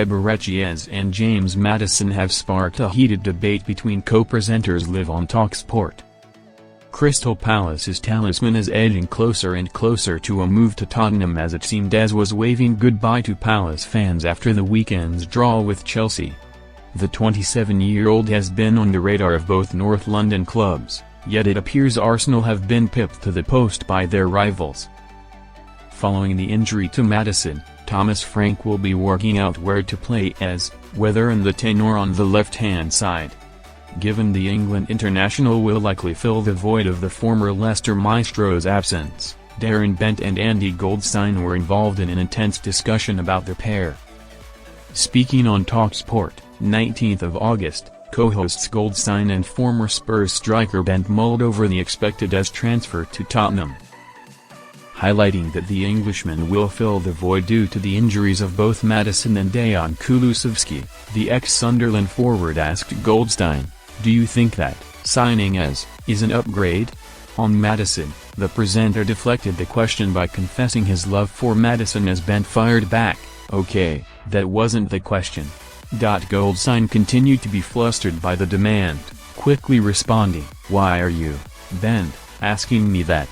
Eberechi Eze and James Maddison have sparked a heated debate between co-presenters live on talkSPORT. Crystal Palace's talisman is edging closer and closer to a move to Tottenham, as it seemed Eze was waving goodbye to Palace fans after the weekend's draw with Chelsea. The 27-year-old has been on the radar of both North London clubs, yet it appears Arsenal have been pipped to the post by their rivals. Following the injury to Maddison, Thomas Frank will be working out where to play Eze, whether in the 10 or on the left-hand side. Given the England international will likely fill the void of the former Leicester maestro's absence, Darren Bent and Andy Goldstein were involved in an intense discussion about the pair. Speaking on talkSPORT, 19th of August, co-hosts Goldstein and former Spurs striker Bent mulled over the expected Eze transfer to Tottenham. Highlighting that the Englishman will fill the void due to the injuries of both Maddison and Dejan Kulusevski, the ex-Sunderland forward asked Goldstein, "Do you think that signing Eze is an upgrade?" On Maddison, the presenter deflected the question by confessing his love for Maddison as Bent fired back, "Okay, that wasn't the question." Goldstein continued to be flustered by the demand, quickly responding, "Why are you, Bent, asking me that?"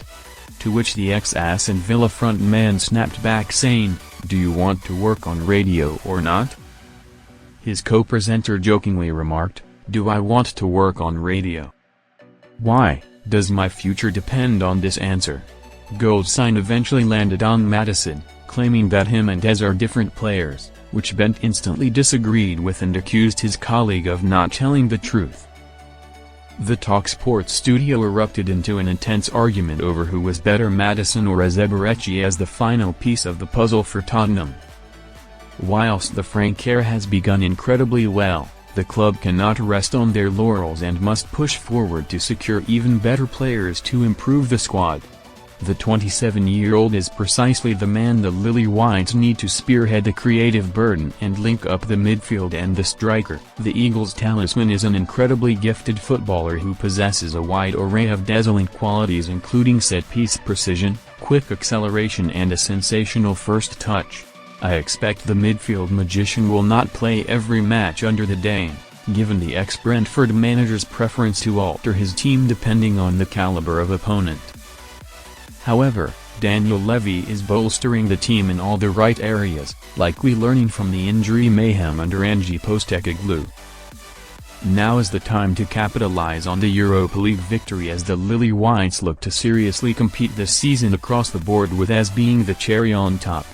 To which the ex-Aston Villa frontman snapped back saying, "Do you want to work on radio or not?" His co-presenter jokingly remarked, "Do I want to work on radio? Why, does my future depend on this answer?" Goldstein eventually landed on Maddison, claiming that him and Eze are different players, which Bent instantly disagreed with and accused his colleague of not telling the truth. The talkSPORT studio erupted into an intense argument over who was better, Maddison or Eberechi as the final piece of the puzzle for Tottenham. Whilst the Frank era has begun incredibly well, the club cannot rest on their laurels and must push forward to secure even better players to improve the squad. The 27-year-old is precisely the man the Lily Whites need to spearhead the creative burden and link up the midfield and the striker. The Eagles' talisman is an incredibly gifted footballer who possesses a wide array of dazzling qualities, including set-piece precision, quick acceleration and a sensational first touch. I expect the midfield magician will not play every match under the Dane, given the ex-Brentford manager's preference to alter his team depending on the caliber of opponent. However, Daniel Levy is bolstering the team in all the right areas, likely learning from the injury mayhem under Ange Postecoglou. Now is the time to capitalize on the Europa League victory as the Lily Whites look to seriously compete this season across the board, with Eze being the cherry on top.